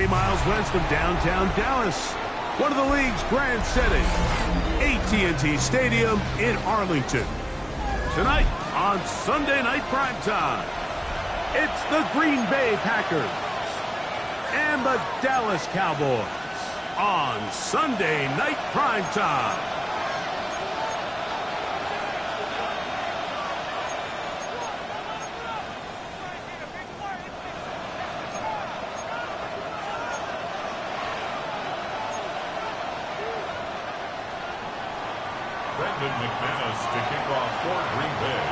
Miles west of downtown Dallas, one of the league's grand settings, AT&T Stadium in Arlington. Tonight on Sunday Night Primetime, it's the Green Bay Packers and the Dallas Cowboys on Sunday Night Primetime. McManus to kick off for Green Bay.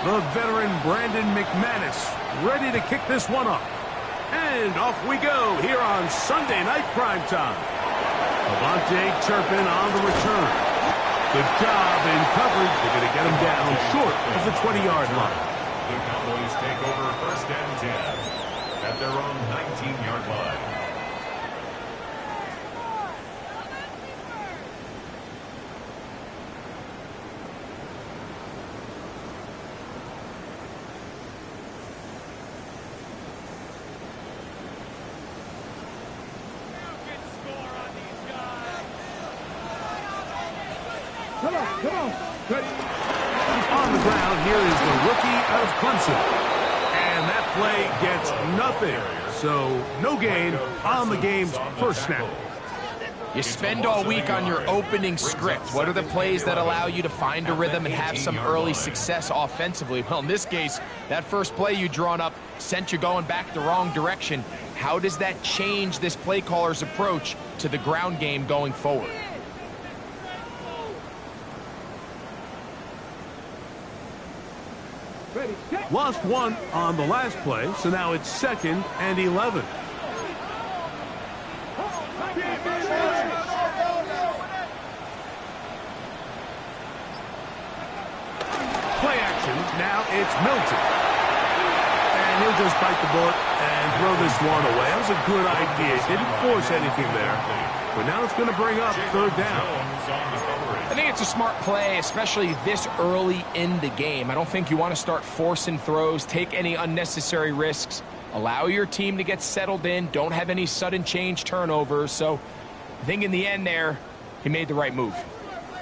The veteran Brandon McManus ready to kick this one off. And off we go here on Sunday Night Primetime. Avante Turpin on the return. Good job in coverage. They're going to get him down short of the 20-yard line. The Cowboys take over 1st and 10 at their own 19-yard line. On the ground, here is the rookie out of Clemson. And that play gets nothing. So, no gain on the game's first snap. You spend all week on your opening script. What are the plays that allow you to find a rhythm and have some early success offensively? Well, in this case, that first play you drawn up sent you going back the wrong direction. How does that change this play caller's approach to the ground game going forward? Lost one on the last play, so now it's 2nd and 11. Play action, now it's Milton. And he'll just bite the bullet and throw this one away. That was a good idea. Didn't force anything there. But now it's going to bring up 3rd down. I think it's a smart play, especially this early in the game. I don't think you want to start forcing throws, take any unnecessary risks, allow your team to get settled in, don't have any sudden change turnovers. So I think in the end there, he made the right move.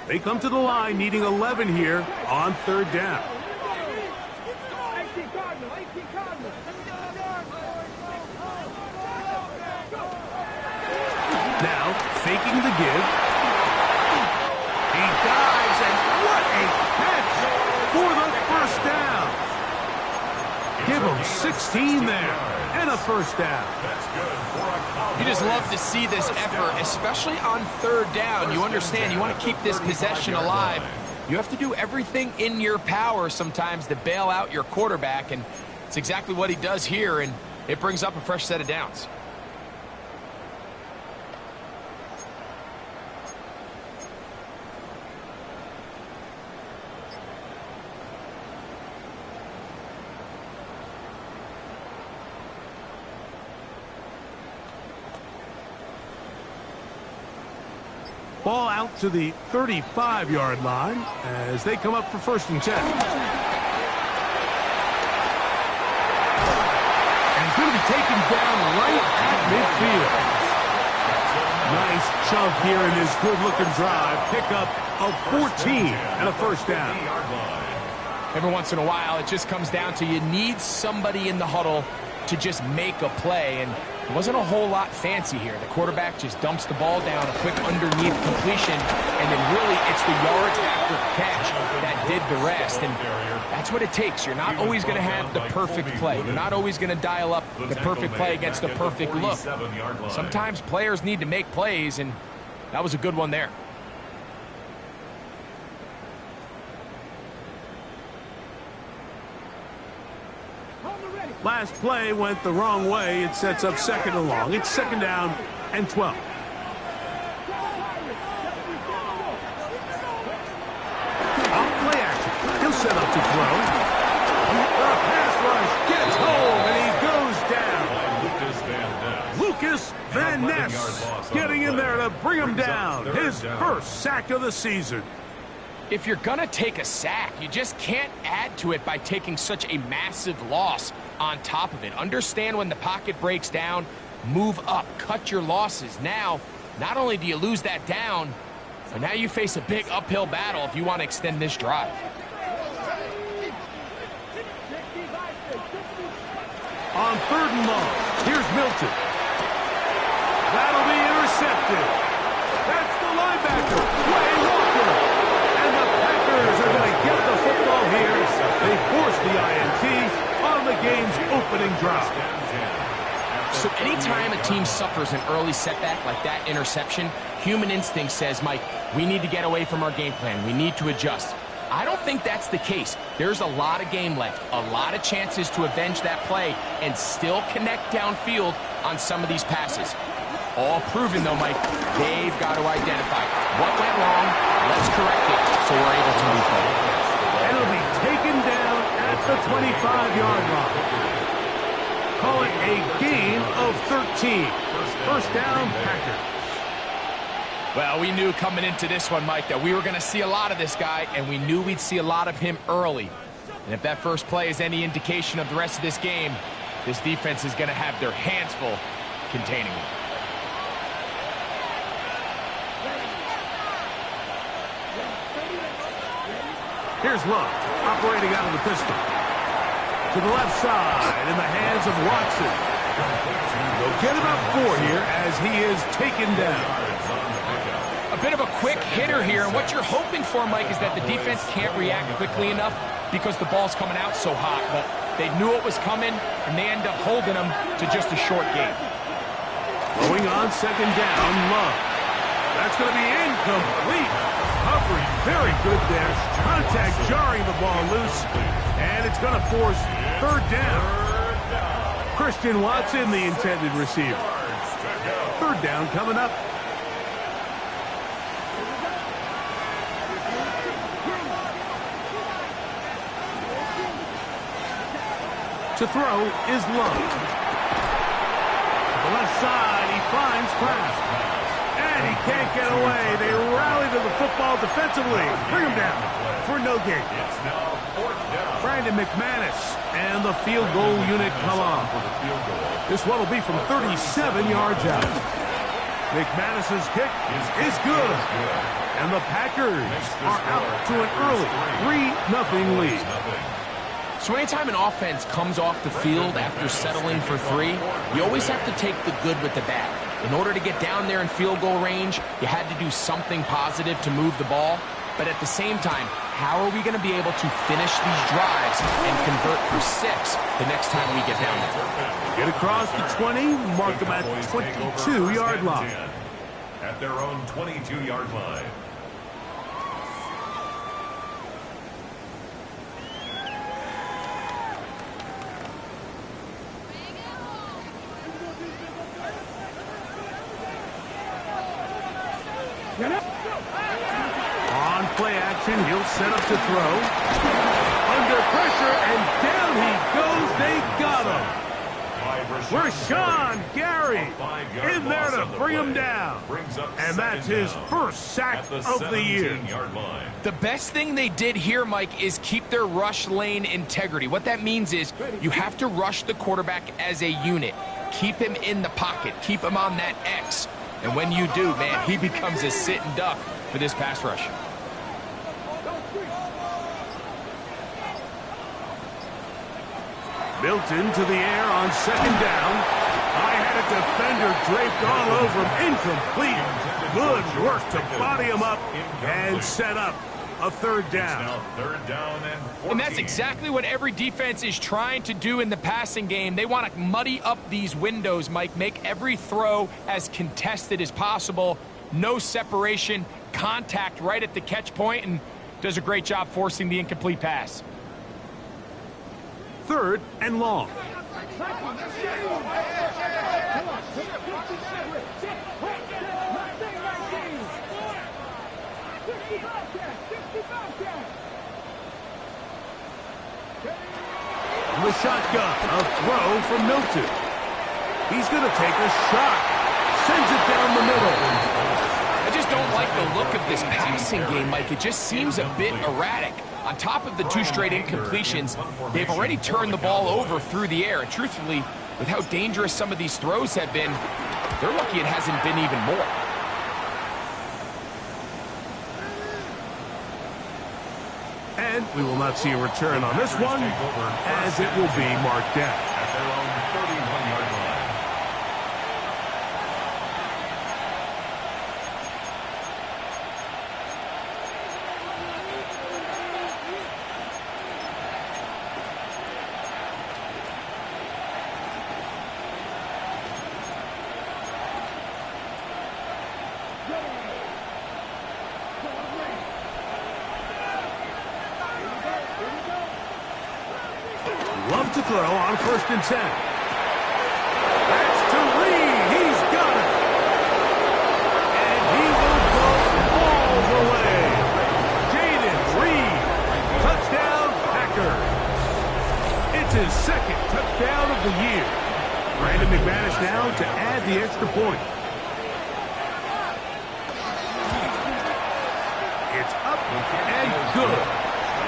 They come to the line needing 11 here on 3rd down. Now, faking the give. He dives, and what a catch for the 1st down. Give him 16 there, and a 1st down. You just love to see this effort, especially on 3rd down. You understand, you want to keep this possession alive. You have to do everything in your power sometimes to bail out your quarterback, and it's exactly what he does here, and it brings up a fresh set of downs. Ball out to the 35-yard line as they come up for 1st and 10. And he's going to be taken down right at midfield. Nice chunk here in this good-looking drive. Pickup of 14 and a 1st down. every once in a while, it just comes down to you need somebody in the huddle to just make a play, and it wasn't a whole lot fancy here. The quarterback just dumps the ball down, a quick underneath completion, and then really it's the yards after catch that did the rest, and that's what it takes. You're not always going to have the perfect play. You're not always going to dial up the perfect play against the perfect look. Sometimes players need to make plays, and that was a good one there. Last play went the wrong way. It sets up 2nd and long. It's 2nd down and 12. Off play action. He'll set up to throw. The pass rush gets home, and he goes down. Lucas Van Ness getting in there to bring him down. His first sack of the season. If you're going to take a sack, you just can't add to it by taking such a massive loss on top of it. Understand when the pocket breaks down, move up, cut your losses. Now, not only do you lose that down, but now you face a big uphill battle if you want to extend this drive. On 3rd and long, here's Milton. That'll be intercepted. That's the linebacker, Quay Walker. And the Packers are going to get the football here. They force the INT on the game's opening drive. So anytime a team suffers an early setback like that interception, human instinct says, Mike, we need to get away from our game plan. We need to adjust. I don't think that's the case. There's a lot of game left, a lot of chances to avenge that play and still connect downfield on some of these passes. All proven, though, Mike, they've got to identify what went wrong, let's correct it so we're able to move forward. And it'll be taken down at the 25-yard line. Call it a gain of 13. First down, Packers. Well, we knew coming into this one, Mike, that we were going to see a lot of this guy, and we knew we'd see a lot of him early. And if that first play is any indication of the rest of this game, this defense is going to have their hands full containing him. Here's Love, operating out of the pistol. To the left side, in the hands of Watson. They'll get about 4 here as he is taken down. A bit of a quick hitter here, and what you're hoping for, Mike, is that the defense can't react quickly enough because the ball's coming out so hot. But they knew it was coming, and they end up holding them to just a short game. Going on 2nd down, Love. That's going to be incomplete. Coverage very good there. Contact jarring the ball loose. And it's going to force 3rd down. Christian Watson, the intended receiver. 3rd down coming up. To throw is Love. To the left side, he finds Kraft. And he can't get away. They rally to the football defensively. Bring him down for no gain. It's now 4th down. Brandon McManus and the field goal unit come on. This one will be from 37 yards out. McManus's kick is good. And the Packers are out to an early 3-0 lead. So anytime an offense comes off the field after settling for 3, you always have to take the good with the bad. In order to get down there in field goal range, you had to do something positive to move the ball. But at the same time, how are we going to be able to finish these drives and convert for 6 the next time we get down there? Get across the 20, mark them at the 22-yard line. At their own 22-yard line. On play action, he'll set up to throw. Under pressure, and down he goes. They got him. Rashawn Gary in there to bring him down. And that's his first sack of the year. The best thing they did here, Mike, is keep their rush lane integrity. What that means is you have to rush the quarterback as a unit. Keep him in the pocket. Keep him on that X. And when you do, man, he becomes a sit-and-duck for this pass rush. Milton to the air on second down. I had a defender draped all over him. Incomplete. Good work to body him up and set up a third down. Now third down and 14. And that's exactly what every defense is trying to do in the passing game. They want to muddy up these windows, Mike, make every throw as contested as possible. No separation, contact right at the catch point, and does a great job forcing the incomplete pass. Third and long. The shotgun, a throw from Milton. He's going to take a shot. Sends it down the middle. I just don't like the look of this passing game, Mike. It just seems a bit erratic. On top of the 2 straight incompletions, they've already turned the ball over through the air. And truthfully, with how dangerous some of these throws have been, they're lucky it hasn't been even more. And we will not see a return on this one, as it will be marked down. At their own 31-yard line. Love to throw on 1st and 10. That's to Reed. He's got it. And he will go all the way. Jaden Reed. Touchdown, Packers. It's his 2nd touchdown of the year. Brandon McManus now to add the extra point. It's up and good.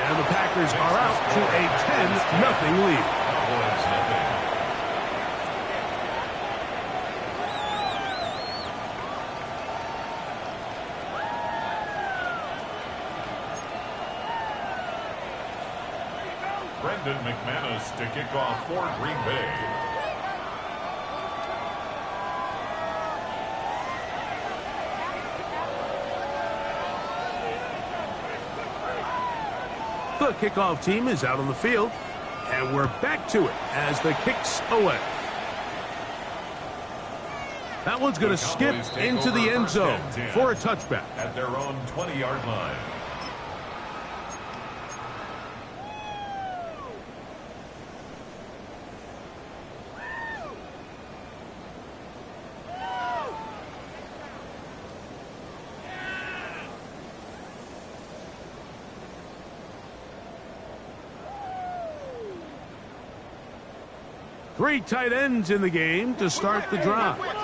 And the Packers are out to a 10-0 lead. Cowboys nothing. Brendan McManus to kick off for Green Bay. The kickoff team is out on the field, and we're back to it as the kick's away. That one's going to skip into the end zone for a touchback. At their own 20-yard line. Three tight ends in the game to start the drive. Travis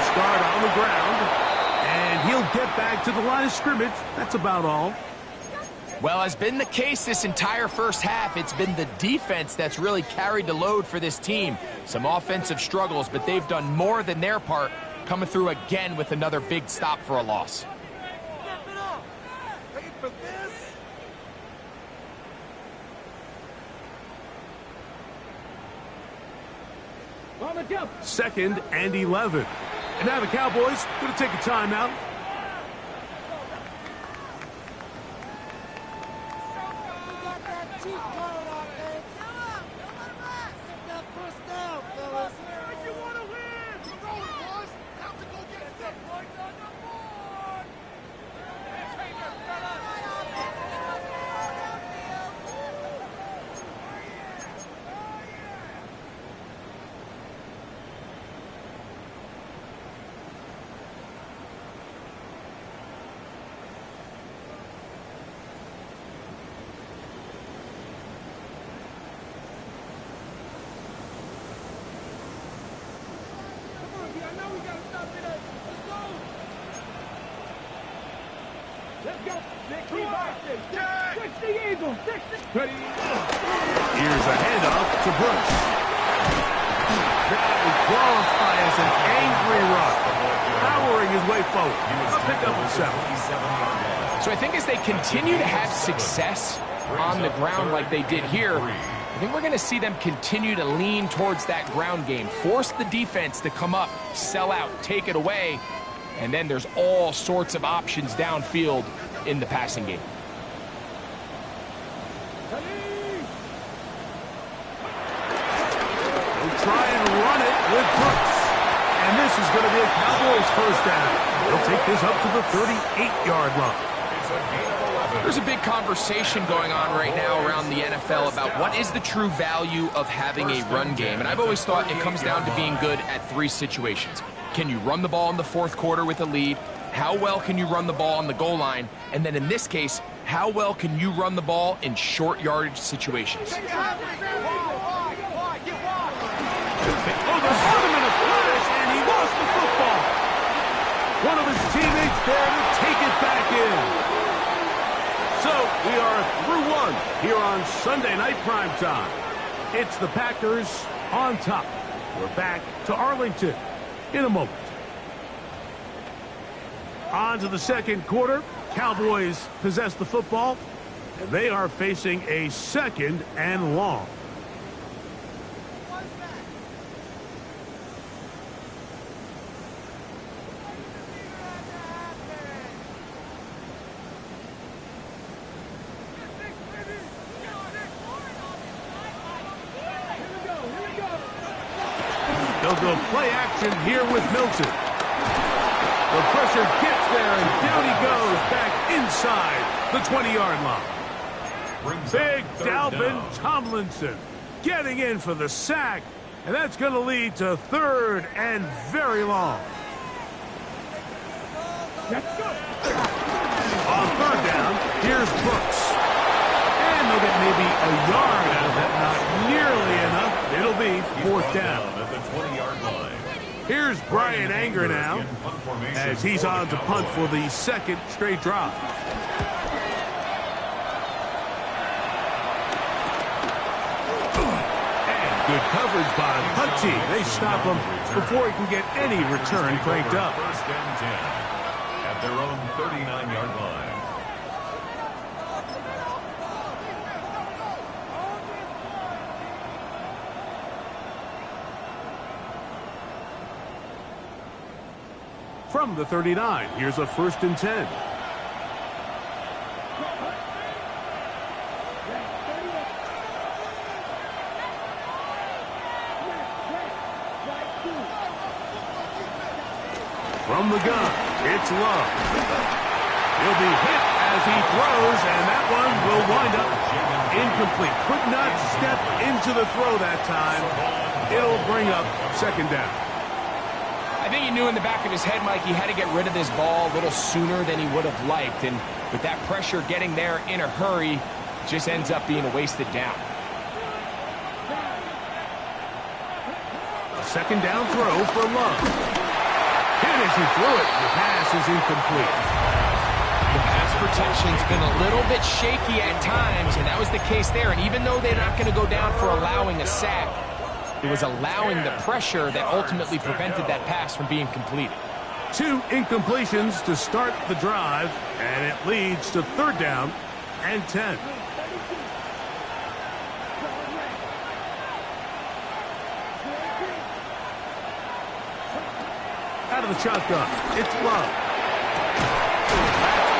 Scott on the ground, and he'll get back to the line of scrimmage. That's about all. Well, as been the case this entire first half, it's been the defense that's really carried the load for this team. Some offensive struggles, but they've done more than their part, coming through again with another big stop for a loss. Second and 11. And now the Cowboys going to take a timeout. Here's a handoff to Brooks. That would qualify as an angry run. Powering his way forward. A pickup of 7. So I think as they continue to have success on the ground like they did here, I think we're going to see them continue to lean towards that ground game, force the defense to come up, sell out, take it away, and then there's all sorts of options downfield in the passing game. They'll try and run it with Brooks. And this is going to be a Cowboys first down. They'll take this up to the 38-yard line. There's a big conversation going on right now around the NFL about what is the true value of having a run game. And I've always thought it comes down to being good at three situations. Can you run the ball in the fourth quarter with a lead? How well can you run the ball on the goal line? And then in this case, how well can you run the ball in short yardage situations? Oh, they caught him in a flash, and he lost the football. One of his teammates there to take it back in. So we are through one here on Sunday Night Primetime. It's the Packers on top. We're back to Arlington in a moment. On to the second quarter. Cowboys possess the football, and they are facing a second and long. They'll go play action here with Milton. The pressure gets there, and down he goes back inside the 20-yard line. Big Dalvin Tomlinson getting in for the sack, and that's going to lead to third and very long. On third down, here's Brooks. And they'll get maybe a yard out of that, not nearly enough. It'll be fourth down. At the 20-yard line. Here's Brian Anger now, as he's on to punt for the second straight drive. And good coverage by the punt team. They stop him before he can get any return cranked up. First and 10 at their own 39-yard line. From the 39, here's a first and 10. From the gun, it's Love. He'll be hit as he throws, and that one will wind up incomplete. Could not step into the throw that time. It'll bring up second down. I think he knew in the back of his head, Mike, he had to get rid of this ball a little sooner than he would have liked. And with that pressure getting there in a hurry, it just ends up being a wasted down. A second down throw for Love. And as he threw it, the pass is incomplete. The pass protection's been a little bit shaky at times, and that was the case there. And even though they're not going to go down for allowing a sack, it was allowing the pressure that ultimately prevented that pass from being completed. 2 incompletions to start the drive, and it leads to third down and 10. Out of the shotgun, it's Love.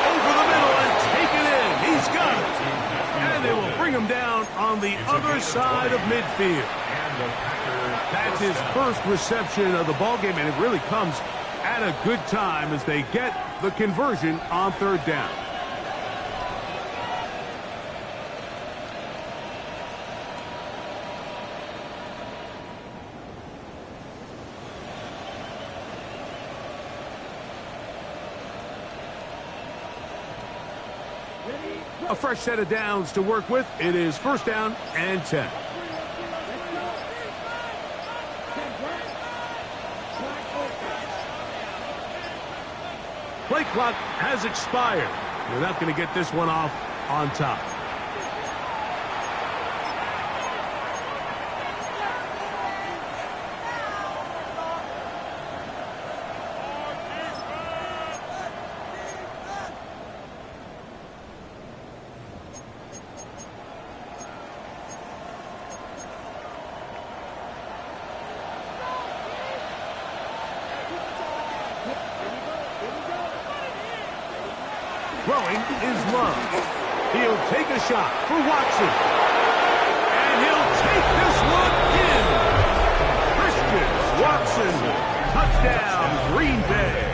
Over the middle and taken in. He's got it. And they will bring him down on the other side of midfield. That's his first reception of the ballgame, and it really comes at a good time as they get the conversion on third down. A fresh set of downs to work with. It is first down and 10. Play clock has expired. They're not going to get this one off on top. throwing is Love. He'll take a shot for Watson. And he'll take this one in. Christian Watson, touchdown, Green Bay.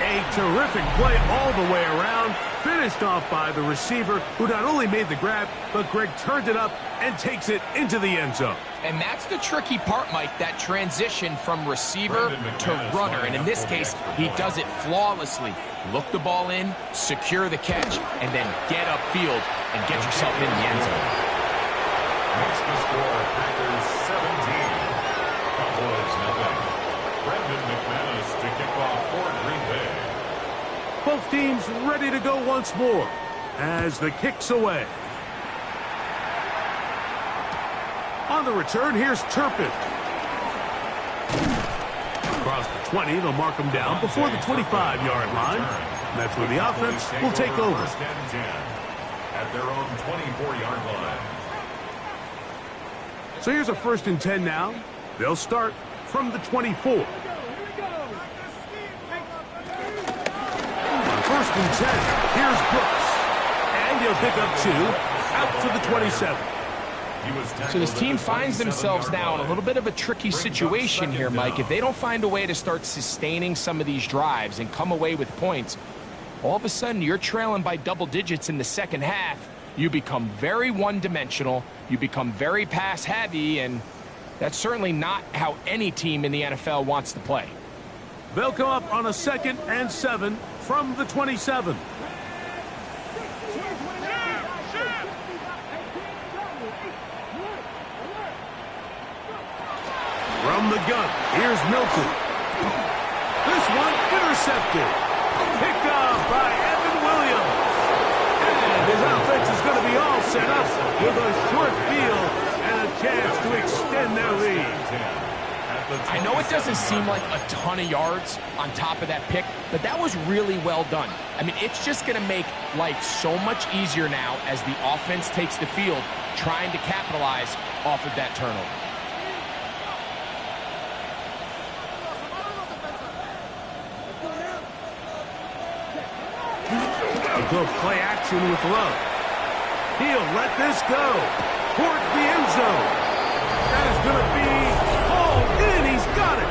A terrific play all the way around, finished off by the receiver, who not only made the grab, but Greg turned it up and takes it into the end zone. And that's the tricky part, Mike, that transition from receiver to runner. And in this case, he does it flawlessly. Look the ball in, secure the catch, and then get upfield and get yourself in the end zone. Makes the score Packers 17. Cowboys nothing. Brendan McManus to kick off for Green Bay. Both teams ready to go once more as the kick's away. On the return, here's Turpin. Across the 20, they'll mark him down before the 25-yard line. That's where the offense will take over. First and 10 at their own 24-yard line. So here's a 1st and 10 now. They'll start from the 24. On 1st and 10, here's Brooks. And he'll pick up 2 out to the 27. So this team finds themselves now in a little bit of a tricky situation here, Mike. If they don't find a way to start sustaining some of these drives and come away with points, all of a sudden you're trailing by double digits in the second half. You become very one-dimensional, you become very pass-heavy, and that's certainly not how any team in the NFL wants to play. They'll come up on a 2nd and 7 from the 27. From the gun, here's Milton. This one intercepted. Picked off by Evan Williams. And his offense is going to be all set up with a short field and a chance to extend their lead. I know it doesn't seem like a ton of yards on top of that pick, but that was really well done. I mean, it's just going to make life so much easier now as the offense takes the field, trying to capitalize off of that turnover. Go play action with Love. He'll let this go towards the end zone. That is going to be hauled in. He's got it.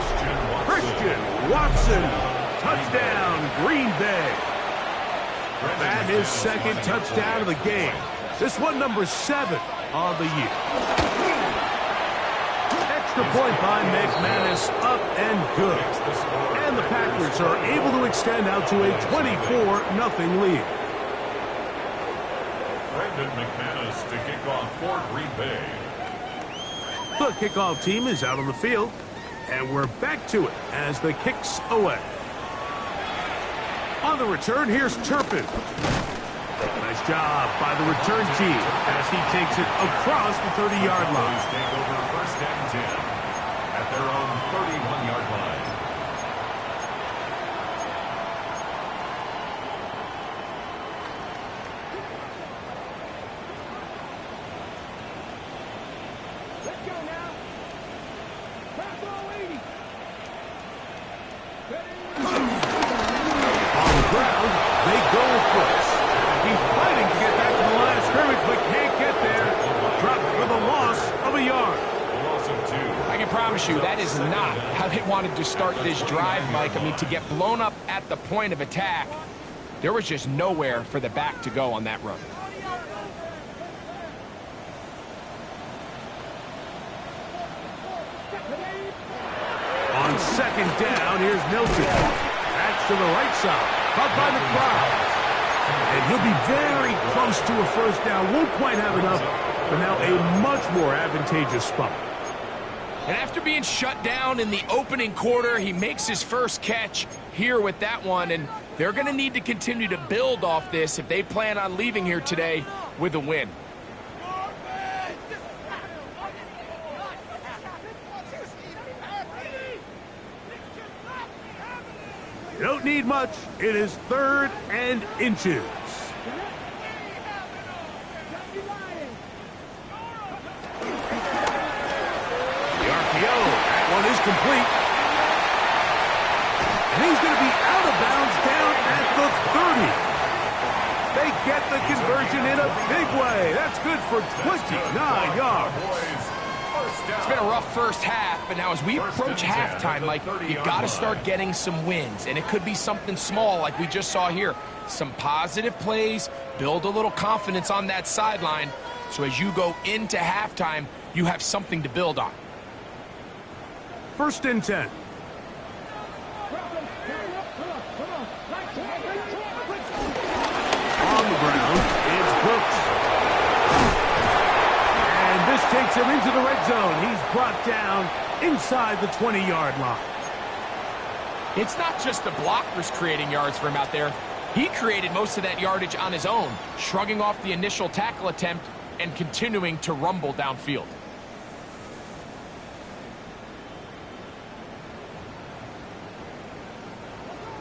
Christian Watson, touchdown, Green Bay. And his 2nd touchdown of the game. This one number 7 on the year. Extra point by McManus, up and good. And the Packers are able to extend out to a 24-0 lead. Brendan McManus to kick off for Green Bay. The kickoff team is out on the field, and we're back to it as the kick's away. On the return, here's Turpin. Nice job by the return team as he takes it across the 30-yard line. Take over 1st and 10 at their own 31-yard line. That is not how they wanted to start this drive, Mike. I mean, to get blown up at the point of attack, there was just nowhere for the back to go on that run. On 2nd down, here's Milton. That's to the right side, caught by the crowd. And he'll be very close to a 1st down. Won't quite have enough, but now a much more advantageous spot. And after being shut down in the opening quarter, he makes his first catch here with that one, and they're going to need to continue to build off this if they plan on leaving here today with a win. You don't need much. It is 3rd and inches. That one is complete. And he's going to be out of bounds down at the conversion in a big way. That's good for 29 yards. It's been a rough first half, but now as we approach halftime, Mike, you got to start getting some wins. And it could be something small like we just saw here. Some positive plays, build a little confidence on that sideline. So as you go into halftime, you have something to build on. 1st and 10. On the ground, it's Brooks. And this takes him into the red zone. He's brought down inside the 20-yard line. It's not just the blockers creating yards for him out there. He created most of that yardage on his own, shrugging off the initial tackle attempt and continuing to rumble downfield.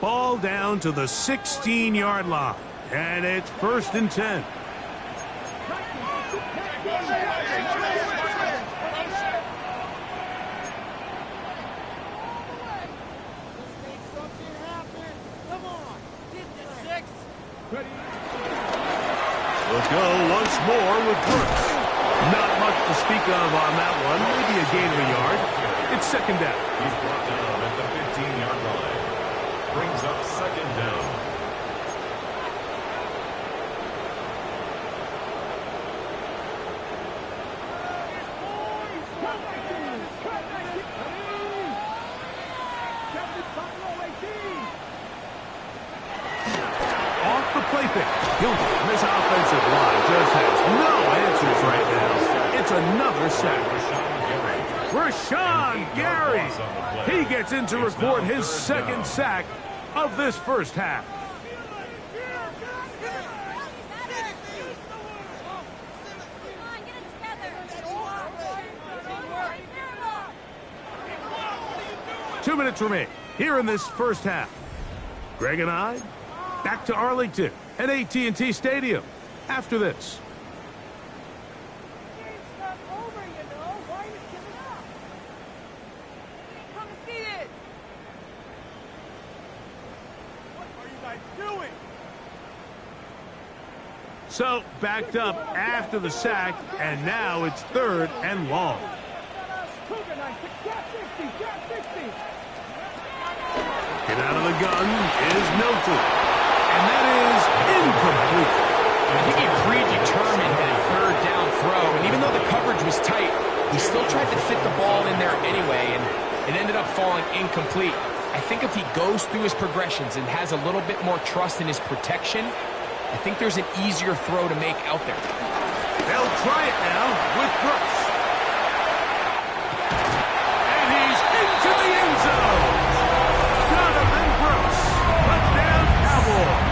Ball down to the 16-yard line. And it's 1st and 10. We'll go once more with Brooks. Not much to speak of on that one. Maybe a gain of a yard. It's 2nd down. He's brought down at the 15-yard line. Brings up 2nd down. Off the play fake. Gilbert, this offensive line just has no answers right now. It's another sack. Rashawn Gary. He gets in to record his 2nd sack of this first half. Two minutes remain here in this first half. Greg and I back to Arlington at AT&T Stadium after this. So, backed up after the sack, and now it's 3rd and long. Get out of the gun is Milton. And that is incomplete. I think he predetermined that 3rd down throw, and even though the coverage was tight, he still tried to fit the ball in there anyway, and it ended up falling incomplete. I think if he goes through his progressions and has a little bit more trust in his protection, I think there's an easier throw to make out there. They'll try it now with Brooks. And he's into the end zone. Jonathan Brooks. Touchdown, Cowboys.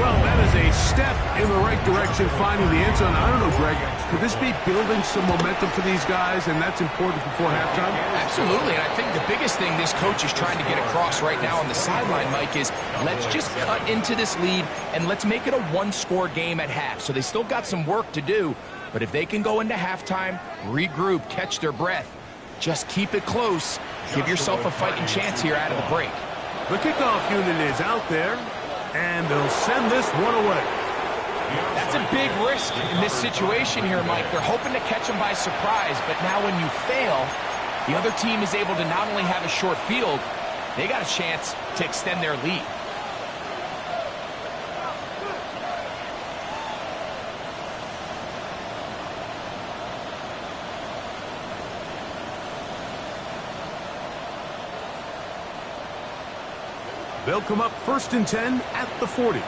Well, that is a step in the right direction, finding the end zone. I don't know, Greg, could this be building some momentum for these guys, and that's important before halftime? Absolutely, and I think the biggest thing this coach is trying to get across right now on the sideline, Mike, is let's just cut into this lead and let's make it a one-score game at half. So they still got some work to do, but if they can go into halftime, regroup, catch their breath, just keep it close, give yourself a fighting chance here out of the break. The kickoff unit is out there, and they'll send this one away. That's a big risk in this situation here, Mike. They're hoping to catch them by surprise, but now when you fail, the other team is able to not only have a short field, they got a chance to extend their lead. They'll come up 1st and 10 at the 40.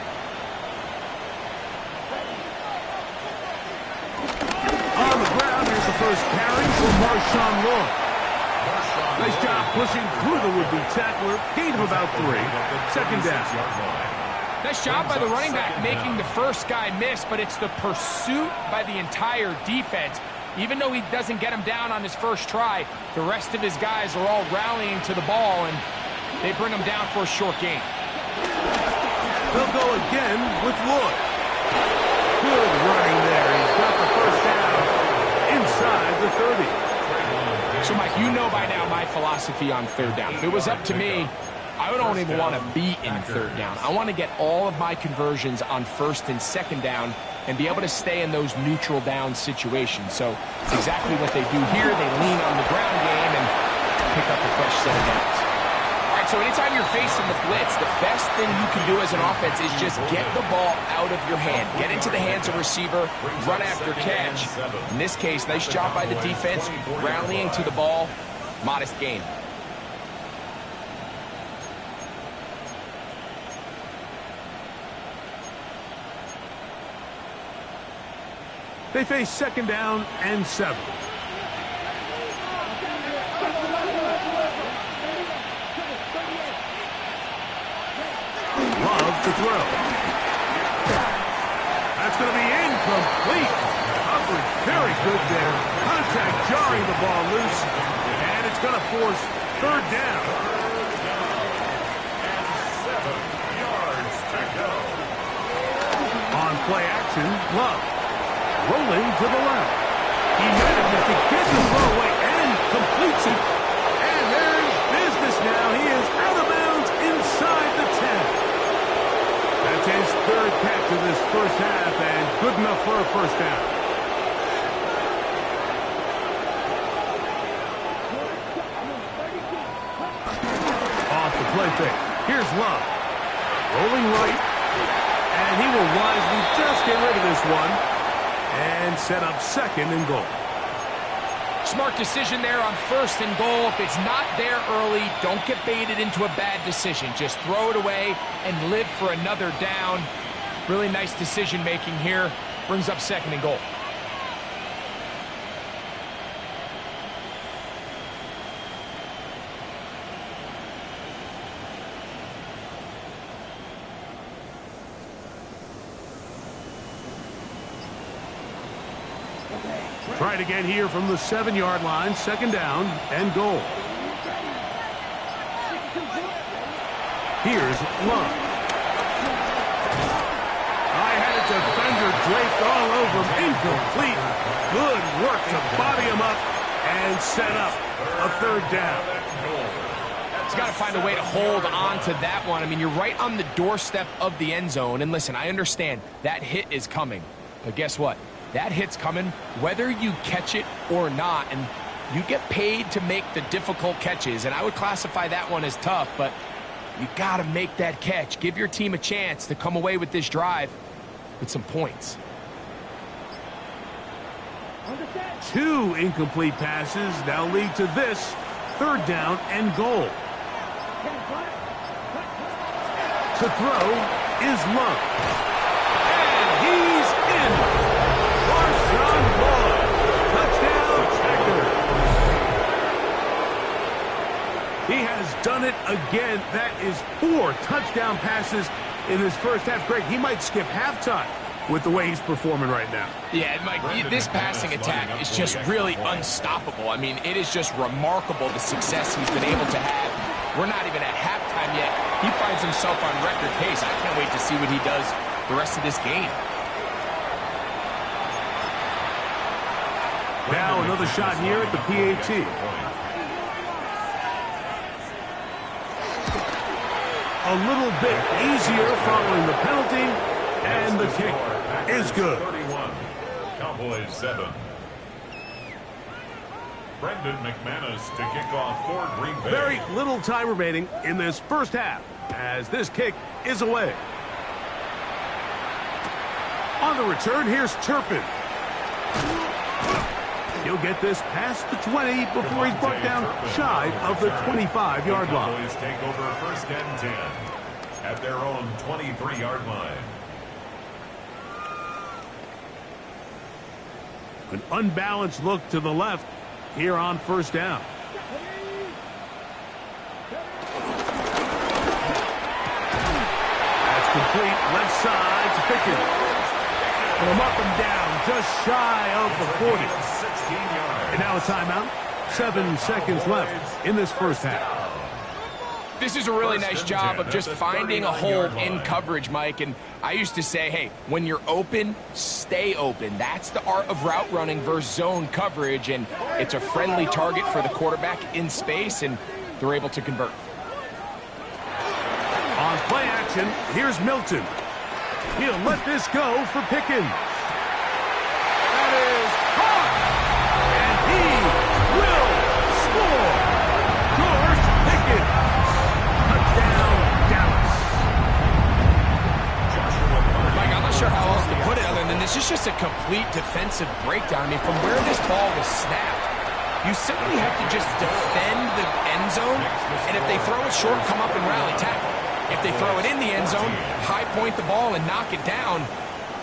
On the ground, here's the first carry for Marshawn Lloyd. Nice job pushing through the would-be tackler. Gain of about 3. 2nd down. Nice job by the running back making the first guy miss, but it's the pursuit by the entire defense. Even though he doesn't get him down on his first try, the rest of his guys are all rallying to the ball, and they bring him down for a short gain. They'll go again with Lloyd. Good running there. He's got the first down inside the 30. So, Mike, you know by now my philosophy on 3rd down. If it was up to me, I don't even want to be in third down. I want to get all of my conversions on first and second down and be able to stay in those neutral down situations. So it's exactly what they do here. They lean on the ground game and pick up a fresh set of downs. All right, so anytime you're facing the blitz, the best thing you can do as an offense is just get the ball out of your hand. Get into the hands of receiver, run after catch. In this case, nice job by the defense, rallying to the ball. Modest gain. They face second down and 7. Love to throw. That's going to be incomplete. Coverage very good there. Contact jarring the ball loose. And it's going to force third down. And 7 yards to go. On play action, Love. Rolling to the left. He manages to get the throw away and completes it. And there's business now. He is out of bounds inside the 10. That's his third catch of this first half and good enough for a first down. Off the play fake. Here's Love. Rolling right. And he will wisely just get rid of this one. And set up second and goal. Smart decision there on first and goal. If it's not there early, don't get baited into a bad decision. Just throw it away and live for another down. Really nice decision making here. Brings up second and goal. Try it again here from the 7-yard line. Second down and goal. Here's Love. I had a defender draped all over him. Incomplete. Good work to body him up and set up a third down. He's got to find a way to hold on to that one. I mean, you're right on the doorstep of the end zone. And listen, I understand that hit is coming. But guess what? That hit's coming whether you catch it or not, and you get paid to make the difficult catches, and I would classify that one as tough, but you got to make that catch. Give your team a chance to come away with this drive with some points. 2 incomplete passes now lead to this third down and goal. To throw is Love. And he's in. Marshawn Lloyd. Touchdown, Packers. He has done it again. That is 4 touchdown passes in his first half. Greg, he might skip halftime with the way he's performing right now. Yeah, Mike, this passing attack is just really unstoppable. I mean, it is just remarkable the success he's been able to have. We're not even at halftime yet. He finds himself on record pace. I can't wait to see what he does the rest of this game. Now another shot here at the PAT. A little bit easier following the penalty, and the kick is good. 31, Cowboys 7. Brendan McManus to kick off for Green Bay. Very little time remaining in this first half as this kick is away. On the return, here's Turpin. He'll get this past the 20 before he's brought down shy of the 25-yard line. Cowboys take over first and 10 at their own 23-yard line. An unbalanced look to the left here on first down. That's complete. Left side to Pickens. From up and down, just shy of the 40. And now a timeout. 7 seconds left in this first half. This is a really nice job of just finding a hole in coverage, Mike. And I used to say, hey, when you're open, stay open. That's the art of route running versus zone coverage. And it's a friendly target for the quarterback in space, and they're able to convert. On play action, here's Milton. He'll let this go for Pickens. That is caught. And he will score. George Pickens. Touchdown, Dallas. Mike, I'm not sure how else to put it other than this is just a complete defensive breakdown. I mean, from where this ball was snapped, you simply have to just defend the end zone, and if they throw it short, come up and rally tackle. If they throw it in the end zone, high point the ball and knock it down.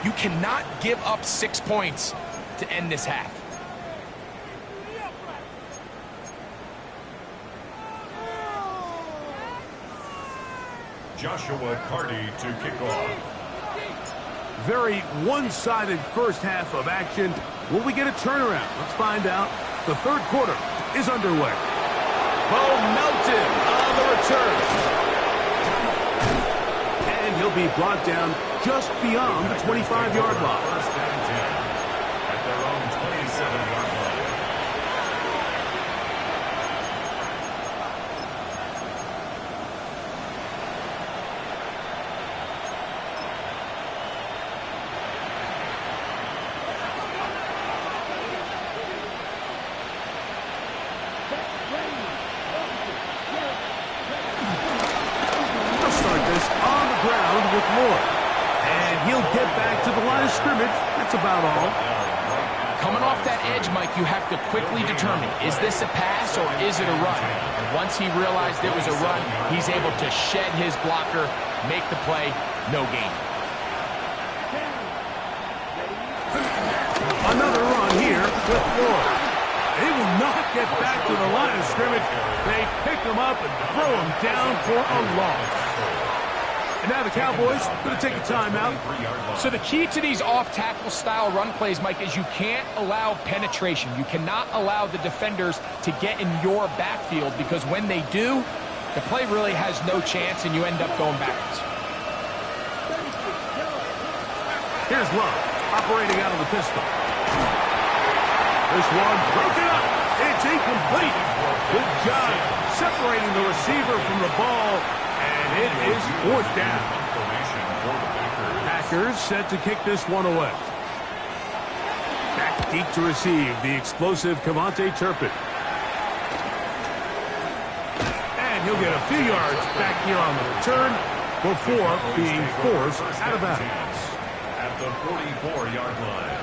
You cannot give up 6 points to end this half. Joshua Carty to kick off. Very one-sided first half of action. Will we get a turnaround? Let's find out. The third quarter is underway. Bo Melton on the return. And he'll be brought down just beyond the 25-yard line. First and 10 at their own 27-yard line. About all. Coming off that edge, Mike, you have to quickly determine, is this a pass or is it a run? And once he realized it was a run, he's able to shed his blocker, make the play, no gain. Another run here with Floyd. They will not get back to the line of scrimmage. They pick him up and throw him down for a loss. And now the Cowboys going to take a timeout. So the key to these off-tackle style run plays, Mike, is you can't allow penetration. You cannot allow the defenders to get in your backfield because when they do, the play really has no chance and you end up going backwards. Here's Love operating out of the pistol. This one broken up. It's incomplete. Good job separating the receiver from the ball. And it is fourth down. Packers set to kick this one away. Back deep to receive the explosive Cavante Turpin. And he'll get a few yards back here on the return before being forced out of bounds. At the 44-yard line.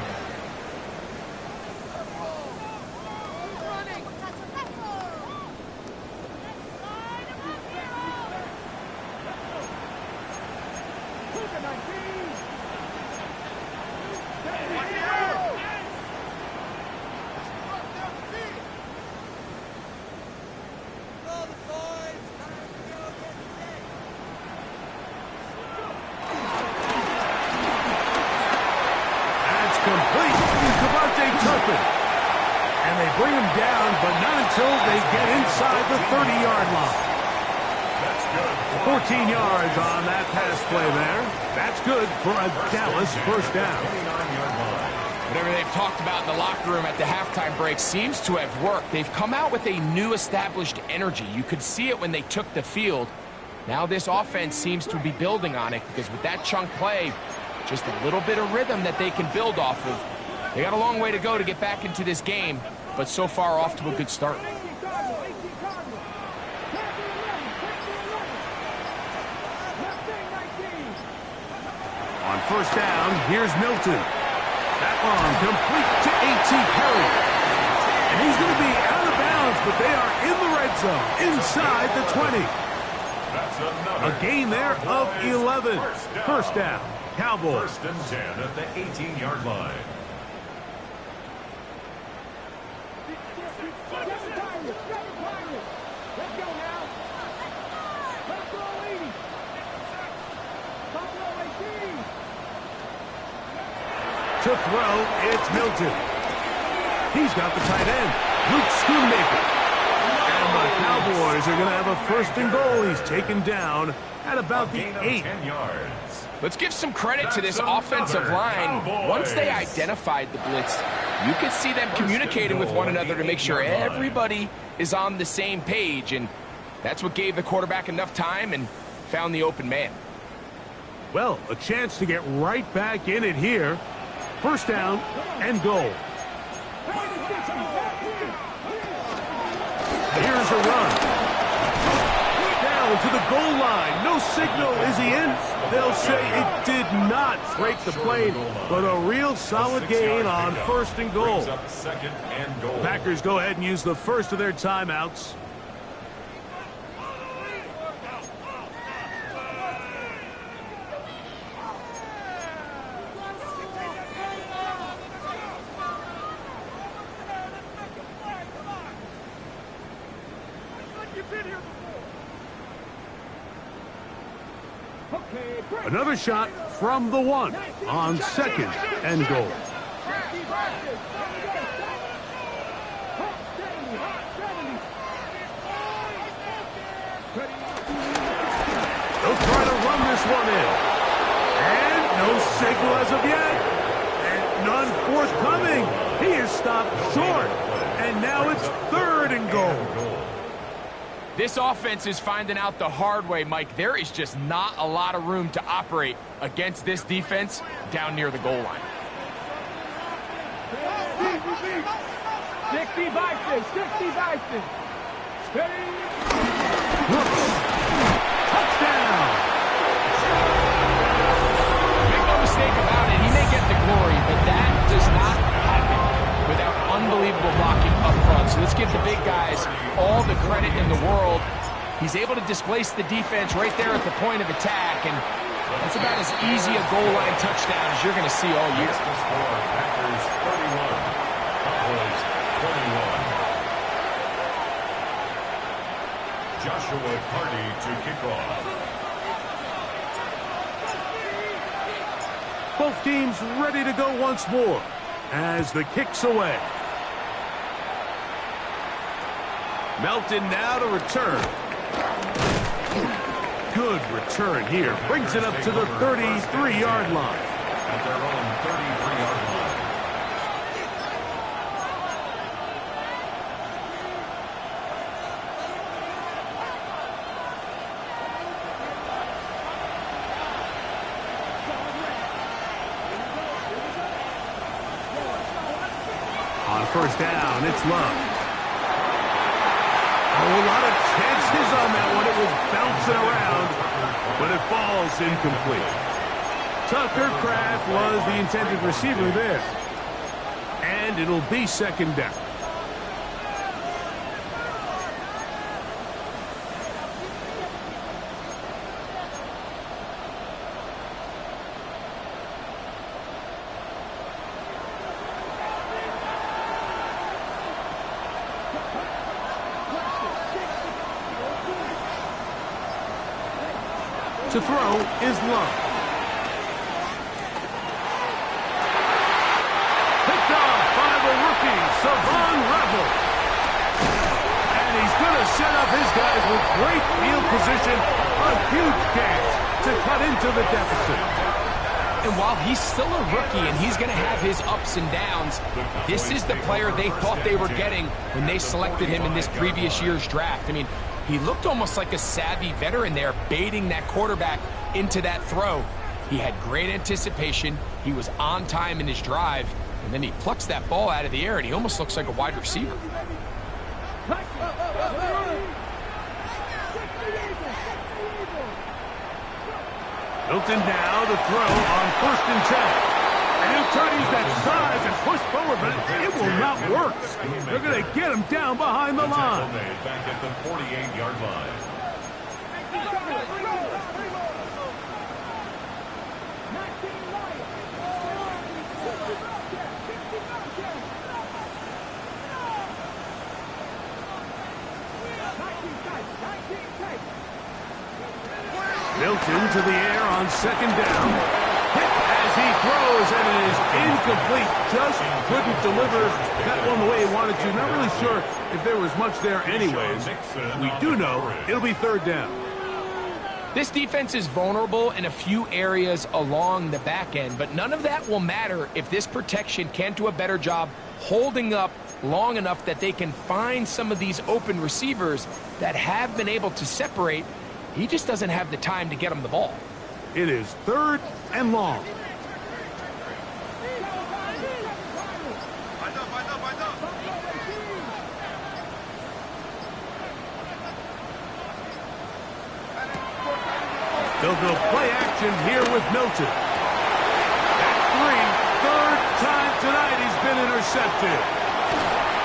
Bring him down, but not until they get inside the 30-yard line. 14 yards on that pass play there. That's good for a Dallas first down. Whatever they've talked about in the locker room at the halftime break seems to have worked. They've come out with a new established energy. You could see it when they took the field. Now this offense seems to be building on it because with that chunk play, just a little bit of rhythm that they can build off of. They got a long way to go to get back into this game, but so far off to a good start. On first down, here's Milton. That one complete to A.T. Perry. And he's going to be out of bounds, but they are in the red zone, inside the 20. A gain there of 11. First down, Cowboys. First and 10 at the 18-yard line. To throw, it's Milton. He's got the tight end, Luke Schoonmaker. And the Cowboys are going to have a first and goal. He's taken down at about the 8. 10 yards. Let's give some credit to this offensive line. Once they identified the blitz, you could see them communicating with one another to make sure everybody is on the same page. And that's what gave the quarterback enough time and found the open man. Well, a chance to get right back in it here. First down and goal. Here's a run. Down to the goal line. No signal. Is he in? They'll say it did not break the plane, but a real solid gain on first and goal. Packers go ahead and use the first of their timeouts. Another shot from the 1 on second and goal. They'll try to run this one in. And no signal as of yet. And none forthcoming. He is stopped short. And now it's third and goal. This offense is finding out the hard way, Mike. There is just not a lot of room to operate against this defense down near the goal line. 60 Vikings, 60 Vikings. Touchdown! Make no mistake about it, he may get the glory, but that does not happen without unbelievable blocking up front. So let's give the big guys all the credit in the world. He's able to displace the defense right there at the point of attack, and that's about as easy a goal line touchdown as you're going to see all year. Packers 31, Cowboys 21. Joshua Carty to kick off. Both teams ready to go once more as the kick's away. Melton now to return. Good return here. Brings it up to the 33-yard line. At their own 33-yard line. On first down, it's Love. A lot of chances on that one. It was bouncing around, but it falls incomplete. Tucker Kraft was the intended receiver there. And it'll be second down. To throw is Love. Picked off by the rookie, Savon Revel. And he's going to set up his guys with great field position. A huge chance to cut into the deficit. And while he's still a rookie and he's going to have his ups and downs, this is the player they thought they were getting when they selected him in this previous year's draft. I mean, he looked almost like a savvy veteran there, baiting that quarterback into that throw. He had great anticipation. He was on time in his drive, and then he plucks that ball out of the air, and he almost looks like a wide receiver. Milton now to throw on first and 10. And he'll try to use that size and push forward, but it will not work. They're going to get him down behind the line. Back at the 48-yard line. Milton to the air on second down. Hit as he throws, and it is incomplete. Just couldn't deliver that one the way he wanted to. Not really sure if there was much there anyways. We do know it'll be third down. This defense is vulnerable in a few areas along the back end, but none of that will matter if this protection can't do a better job holding up long enough that they can find some of these open receivers that have been able to separate He just doesn't have the time to get him the ball. It is 3rd and long. They'll go play action here with Milton. That's 3. 3rd time tonight he's been intercepted.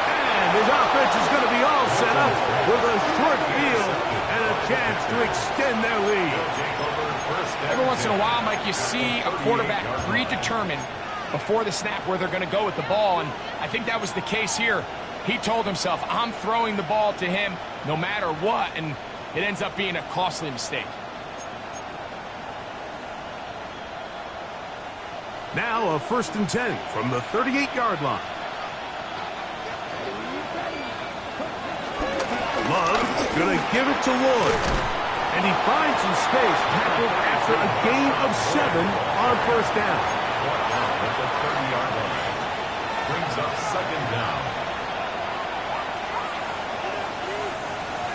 And his offense is going to be all set up with a short field and a chance to extend their lead. Every once in a while, Mike, you see a quarterback predetermined before the snap where they're going to go with the ball, and I think that was the case here. He told himself, I'm throwing the ball to him no matter what, and it ends up being a costly mistake. Now a 1st and 10 from the 38-yard line. Love going to give it to Lloyd. And he finds some space tackled after a gain of 7 on 1st down. At the 30-yard line. Brings up 2nd down.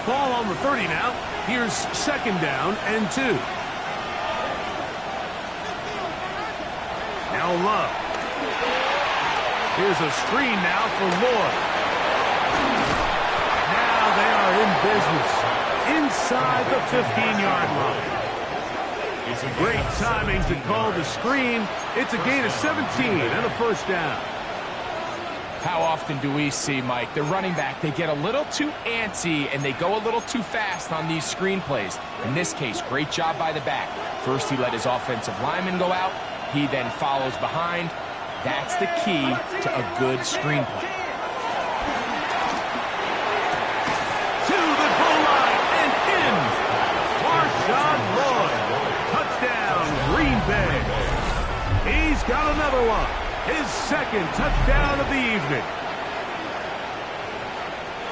Ball on the 30 now. Here's 2nd down and 2. Now Love. Here's a screen now for Lloyd. Now they are in business inside the 15-yard line. It's a great timing to call the screen. It's a gain of 17 and a 1st down. How often do we see, Mike, the running back, they get a little too antsy and they go a little too fast on these screen plays. In this case, great job by the back. First, he let his offensive lineman go out. He then follows behind. That's the key to a good screenplay. To the goal line and in. Marshawn Lloyd. Touchdown, Green Bay. He's got another one. His 2nd touchdown of the evening.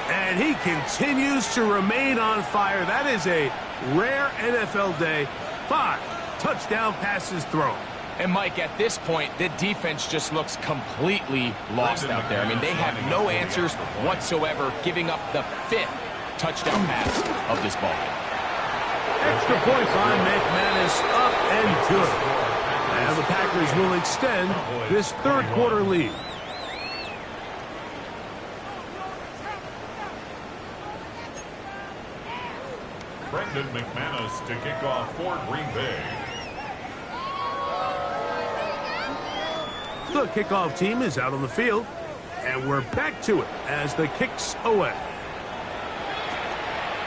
And he continues to remain on fire. That is a rare NFL day. 5 touchdown passes thrown. And, Mike, at this point, the defense just looks completely lost out there. I mean, they have no answers whatsoever, giving up the 5th touchdown pass of this ball game. Extra point by McManus, up and good. And the Packers will extend this 3rd quarter lead. Brendan McManus to kick off for Green Bay. The kickoff team is out on the field, and we're back to it as the kick's away.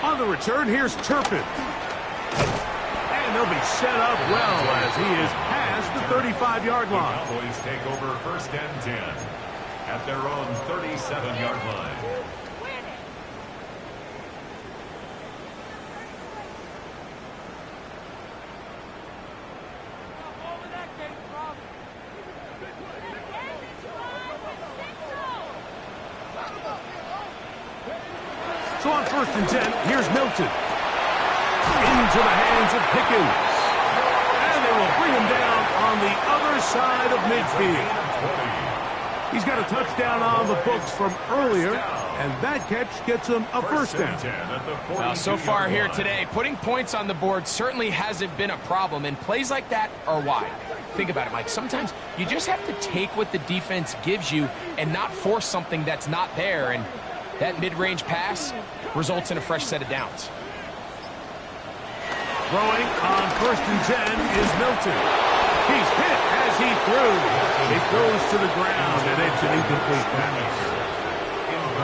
On the return, here's Turpin. And they'll be set up well as he is past the 35-yard line. The Cowboys take over 1st and 10 at their own 37-yard line. So on 1st and 10, here's Milton. Into the hands of Pickens. And they will bring him down on the other side of midfield. He's got a touchdown on the books from earlier, and that catch gets him a 1st down. So far here today, putting points on the board certainly hasn't been a problem, and plays like that are why. Think about it, Mike. Sometimes you just have to take what the defense gives you and not force something that's not there, and that mid-range pass results in a fresh set of downs. Throwing on 1st and 10 is Milton. He's hit as he threw. It goes to the ground, and it's an incomplete pass.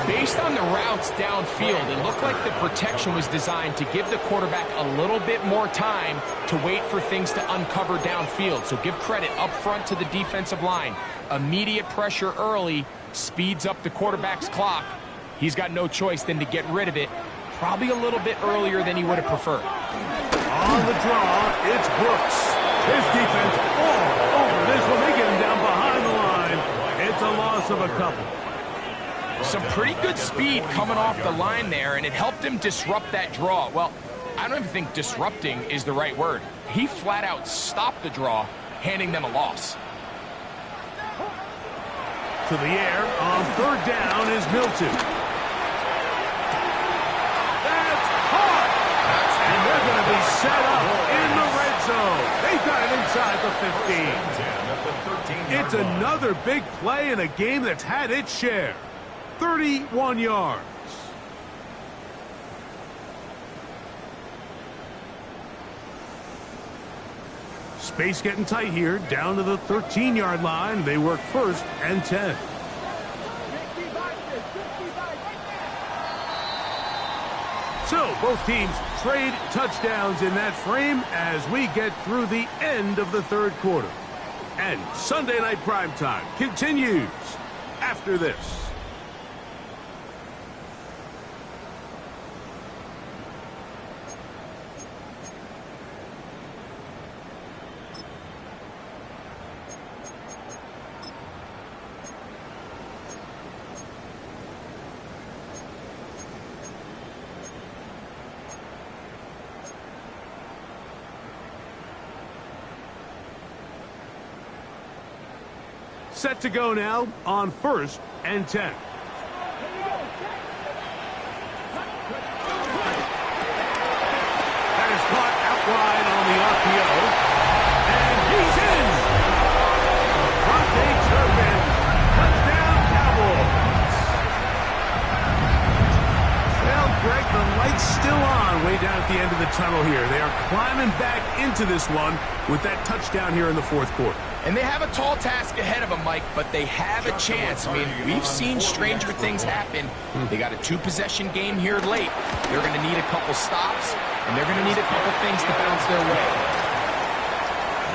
Based on the routes downfield, it looked like the protection was designed to give the quarterback a little bit more time to wait for things to uncover downfield. So give credit up front to the defensive line. Immediate pressure early speeds up the quarterback's clock. He's got no choice than to get rid of it, probably a little bit earlier than he would have preferred. On the draw, it's Brooks. His defense all over this one. They get him down behind the line. It's a loss of a couple. Some pretty good speed coming off the line there, and it helped him disrupt that draw. Well, I don't even think disrupting is the right word. He flat out stopped the draw, handing them a loss. To the air on 3rd down is Milton. That's hard. And they're going to be set up in the red zone. They've got it inside the 15. It's another big play in a game that's had its share. 31 yards. Space getting tight here, down to the 13-yard line. They work first and 10. So both teams trade touchdowns in that frame as we get through the end of the third quarter. And Sunday Night Primetime continues after this. Set to go now on first and 10. That is caught out wide on the RPO. And he's in. Devontae Turpin. Touchdown, Cowboys. Well, Greg, the light's still on way down at the end of the tunnel here. They are climbing back into this one with that touchdown here in the fourth quarter. And they have a tall task ahead of them, Mike, but they have a chance. I mean, we've seen stranger things happen. They got a two-possession game here late. They're going to need a couple stops, and they're going to need a couple things to bounce their way.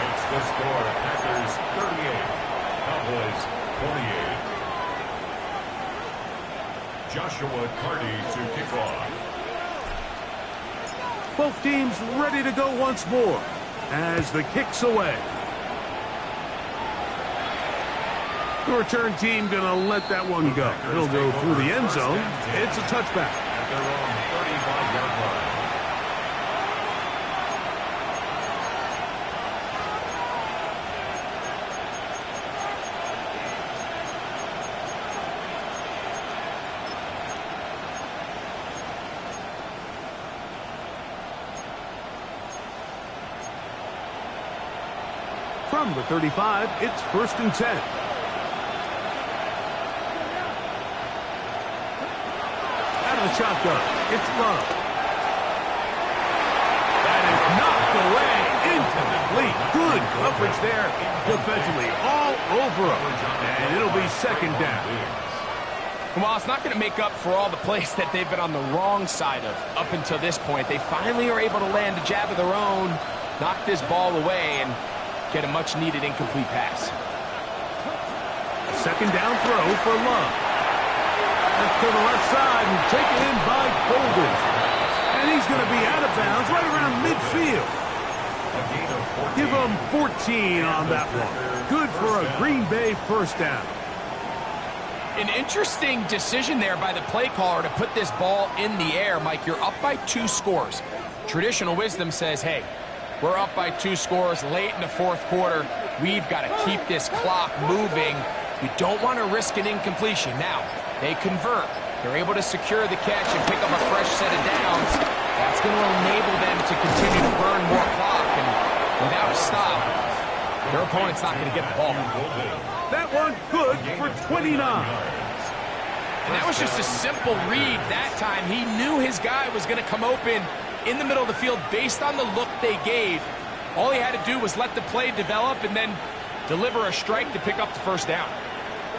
Makes the score, Packers 38, Cowboys 48. Joshua Carty to kick off. Both teams ready to go once more as the kick's away. The return team going to let that one go. It'll go through the end zone. It's a touchback. At their own 35-yard line. From the 35, it's first and 10. The shotgun. It's Love. That is knocked away. Incomplete. Good coverage there defensively. All over him. And it'll be second down. Well, it's not going to make up for all the plays that they've been on the wrong side of up until this point. They finally are able to land a jab of their own, knock this ball away, and get a much-needed incomplete pass. Second down throw for Love. To the left side and taken in by Golden. And he's going to be out of bounds right around midfield. Give him 14 on that one. Good for a Green Bay first down. An interesting decision there by the play caller to put this ball in the air. Mike, you're up by 2 scores. Traditional wisdom says, hey, we're up by 2 scores late in the fourth quarter. We've got to keep this clock moving. We don't want to risk an incompletion. Now, they convert. They're able to secure the catch and pick up a fresh set of downs. That's going to enable them to continue to burn more clock. And without a stop, their opponent's not going to get the ball. That one good for 29. And that was just a simple read that time. He knew his guy was going to come open in the middle of the field based on the look they gave. All he had to do was let the play develop and then deliver a strike to pick up the first down.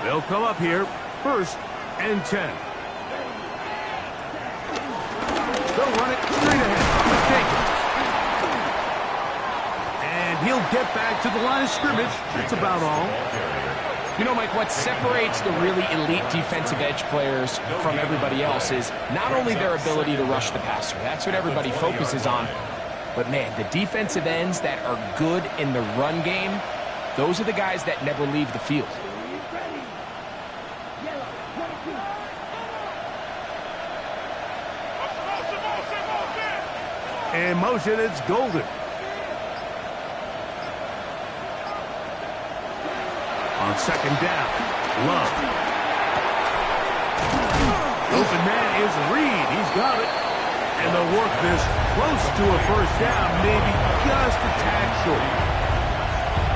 They'll come up here first and 10. They'll run it straight ahead with Jenkins. And he'll get back to the line of scrimmage. That's about all. You know, Mike, what separates the really elite defensive edge players from everybody else is not only their ability to rush the passer. That's what everybody focuses on. But, man, the defensive ends that are good in the run game, those are the guys that never leave the field. In motion, it's Golden. On second down, Love. Open man is Reed. He's got it. And they'll work this close to a first down, maybe just a tad short.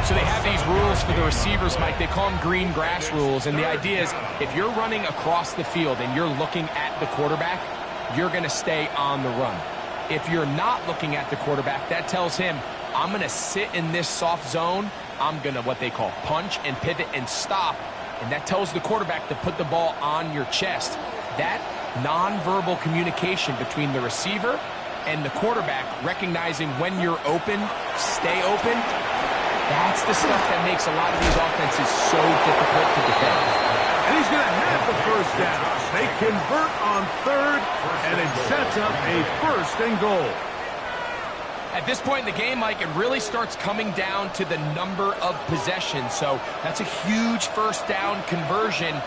So they have these rules for the receivers, Mike. They call them green grass rules. And the idea is if you're running across the field and you're looking at the quarterback, you're going to stay on the run. If you're not looking at the quarterback, that tells him, I'm going to sit in this soft zone. I'm going to what they call punch and pivot and stop. And that tells the quarterback to put the ball on your chest. That nonverbal communication between the receiver and the quarterback, recognizing when you're open, stay open, that's the stuff that makes a lot of these offenses so difficult to defend. And he's going to have the first down. They convert on third, and it sets up a first and goal. At this point in the game, Mike, it really starts coming down to the number of possessions. So that's a huge first down conversion.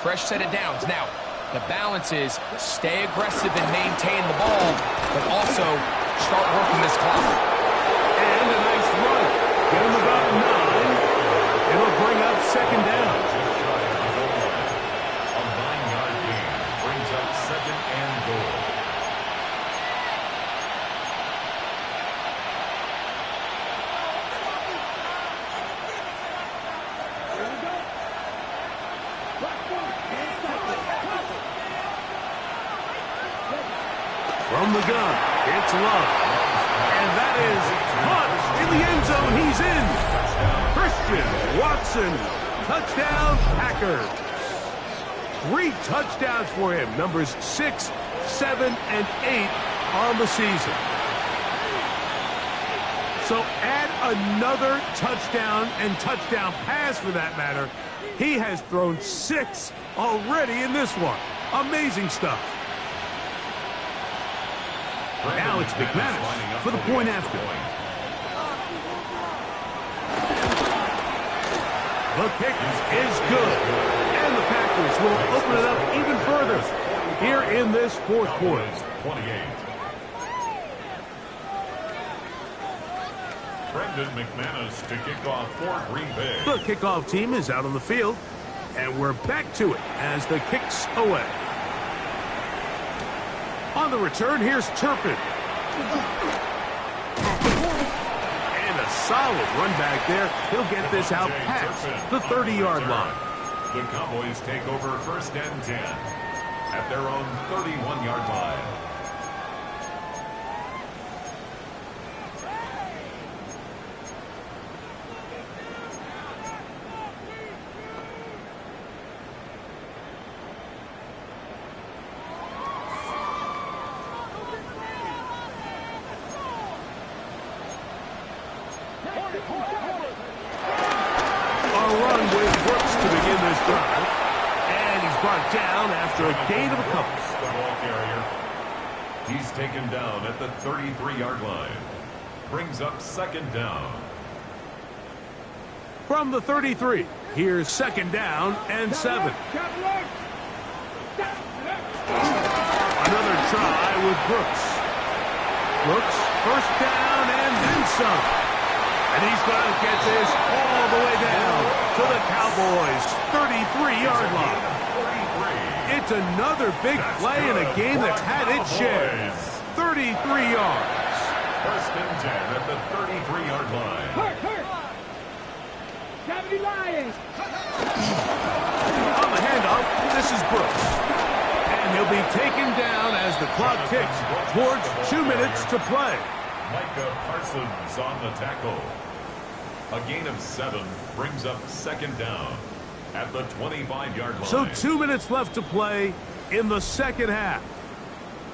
Fresh set of downs. Now, the balance is stay aggressive and maintain the ball, but also start working this clock. And a nice run. Get him about 9. It'll bring up second down. A 9-yard gain brings up second and goal. From the gun, it's Love. And that is caught in the end zone. He's in. Christian Watson, touchdown Packers. 3 touchdowns for him. Numbers 6, 7, and 8 on the season. So add another touchdown and touchdown pass for that matter. He has thrown 6 already in this one. Amazing stuff. Now it's McManus for the point after. The kick is good. And the Packers will open it up even further here in this fourth quarter. 28. Brendan McManus to kick off for Green Bay. The kickoff team is out on the field, and we're back to it as the kick's away. On the return, here's Turpin. And a solid run back there. He'll get this out past the 30-yard line. The Cowboys take over first and 10 at their own 31-yard line. After a gain of a couple. The ball carrier. He's taken down at the 33-yard line. Brings up second down. From the 33, here's second down and 7. Another try with Brooks. Brooks, first down and then some. And he's going to get this all the way down to the Cowboys' 33-yard line. It's another big play in a game that's had its share. 33 yards. First and 10 at the 33-yard line. On the handoff, this is Brooks. And he'll be taken down as the clock ticks towards 2 minutes to play. Micah Parsons on the tackle. A gain of 7 brings up second down at the 25-yard line. So 2 minutes left to play in the second half.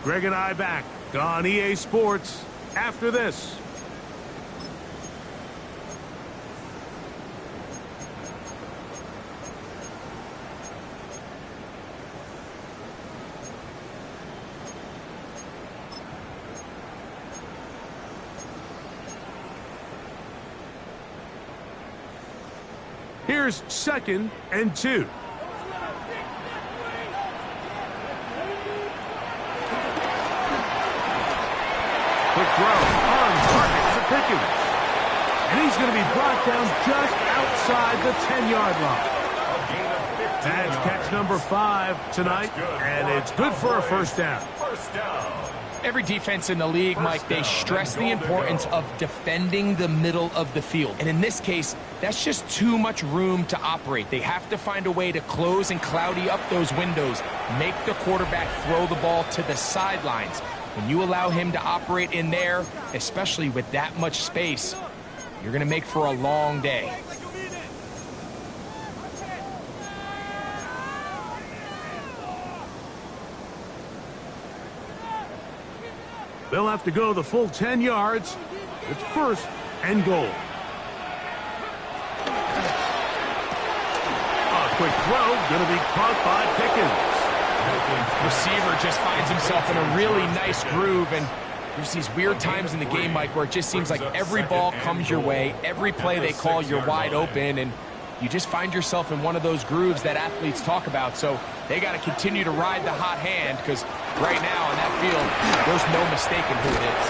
Greg and I back on EA Sports after this. Here's second and 2. Quick throw on target to Pickens. And he's going to be brought down just outside the 10-yard line. That's catch number 5 tonight, and it's good for a first down. First down. Every defense in the league, Mike, they stress the importance of defending the middle of the field. And in this case, that's just too much room to operate. They have to find a way to close and cloudy up those windows, make the quarterback throw the ball to the sidelines. When you allow him to operate in there, especially with that much space, you're going to make for a long day. They'll have to go the full 10 yards. It's first and goal. A quick throw, going to be caught by Pickens. Receiver just finds himself in a really nice groove, and there's these weird times in the game, Mike, where it just seems like every ball comes your way, every play they call, you're wide open, and you just find yourself in one of those grooves that athletes talk about. So they got to continue to ride the hot hand, because right now on that field, there's no mistaking who it is.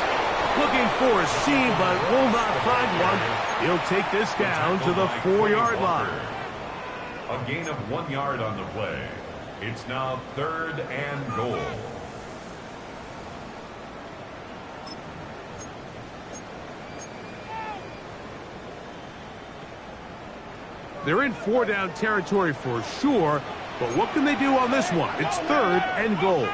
Looking for a seam, but will not find one. He'll take this down to the 4-yard line. A gain of 1 yard on the play. It's now 3rd and goal. They're in 4-down territory for sure, but what can they do on this one? It's 3rd and goal.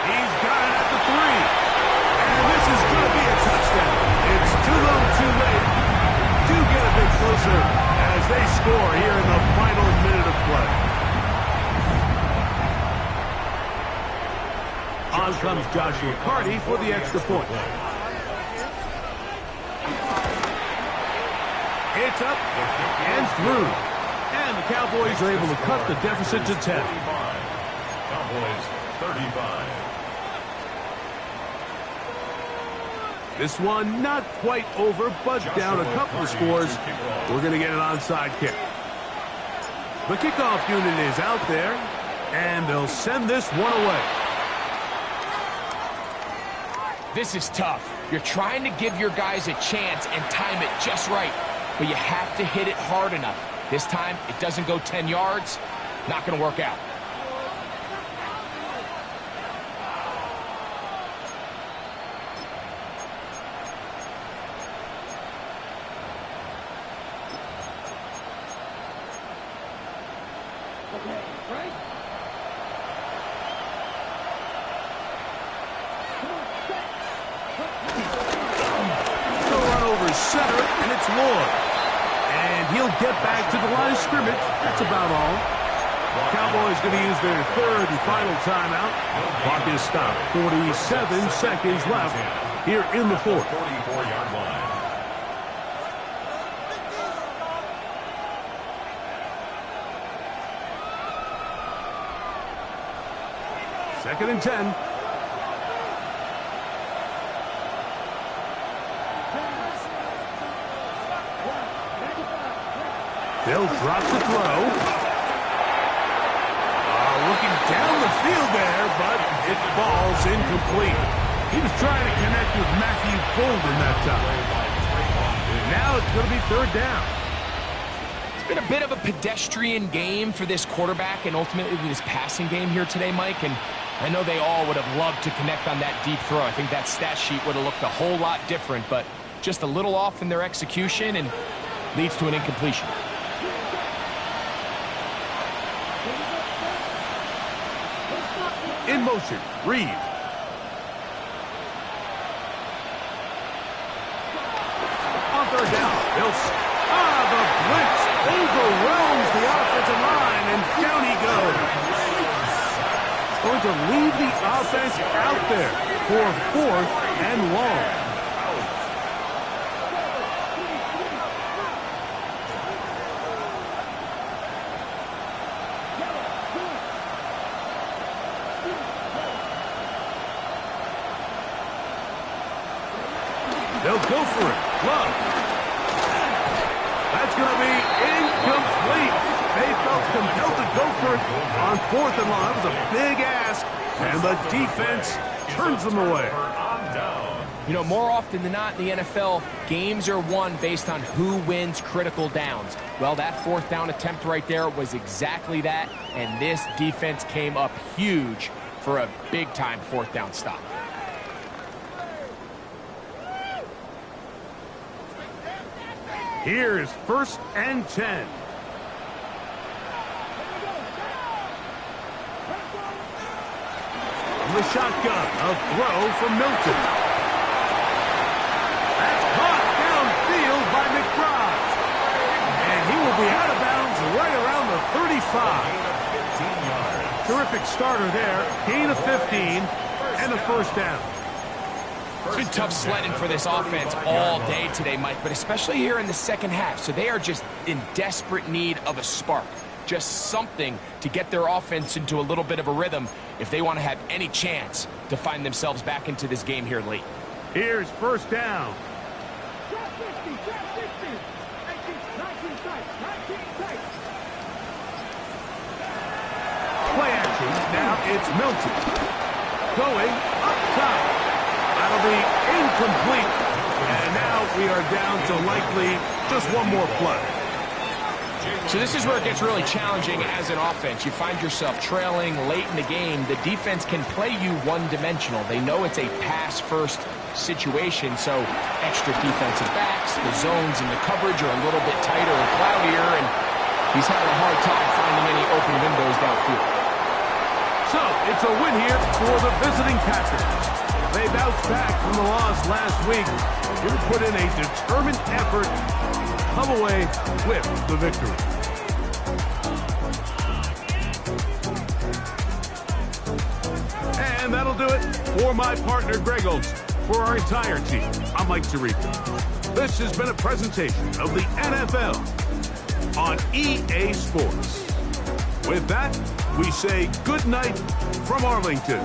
He's got it at the 3. And this is going to be a touchdown. It's too little too late. Do get a bit closer as they score here in the final minute of play. On comes Joshua Carty for the extra point. It's up and through. And the Cowboys are able to cut the deficit to 10. Cowboys 35. This one not quite over, but down a couple of scores. We're going to get an onside kick. The kickoff unit is out there, and they'll send this one away. This is tough. You're trying to give your guys a chance and time it just right, but you have to hit it hard enough. This time, it doesn't go 10 yards. Not going to work out. They'll run over center, and it's Lloyd. And he'll get back to the line of scrimmage. That's about all. Cowboys going to use their 3rd and final timeout. Clock is stopped. 47 seconds left here in the 4th. 44-yard line. Second and 10. They'll drop the throw. Looking down the field there, but it falls incomplete. He was trying to connect with Matthew Bolden that time. Now it's going to be 3rd down. It's been a bit of a pedestrian game for this quarterback and ultimately this passing game here today, Mike. And I know they all would have loved to connect on that deep throw. I think that stat sheet would have looked a whole lot different, but just a little off in their execution and leads to an incompletion. In motion, Reed. On 3rd down, the blitz overwhelms the offensive line, and down he goes. Going to leave the offense out there for 4th and long. They'll go for it. Love. That's going to be incomplete. They felt compelled to go for it on 4th and long. That was a big ask, and the defense turns them away. On down. You know, more often than not in the NFL, games are won based on who wins critical downs. Well, that fourth down attempt right there was exactly that, and this defense came up huge for a big-time fourth down stop. Here's 1st and 10. The shotgun, a throw from Milton. That's caught downfield by McBride. And he will be out of bounds right around the 35. Terrific starter there. Gain of 15 and a first down. It's been tough sledding for this offense all day today, Mike, but especially here in the second half. So they are just in desperate need of a spark. Just something to get their offense into a little bit of a rhythm if they want to have any chance to find themselves back into this game here late. Here's 1st down. Play action. Now it's Milton. Going up top. That'll be incomplete. And now we are down to likely just one more play. So this is where it gets really challenging as an offense. You find yourself trailing late in the game. The defense can play you one-dimensional. They know it's a pass-first situation, so extra defensive backs, the zones and the coverage are a little bit tighter and cloudier, and he's having a hard time finding any open windows downfield. So it's a win here for the visiting Packers. They bounced back from the loss last week. Here to put in a determined effort, come away with the victory. And that'll do it for my partner, Greg Olson. For our entire team, I'm Mike Tirico. This has been a presentation of the NFL on EA Sports. With that, we say good night from Arlington.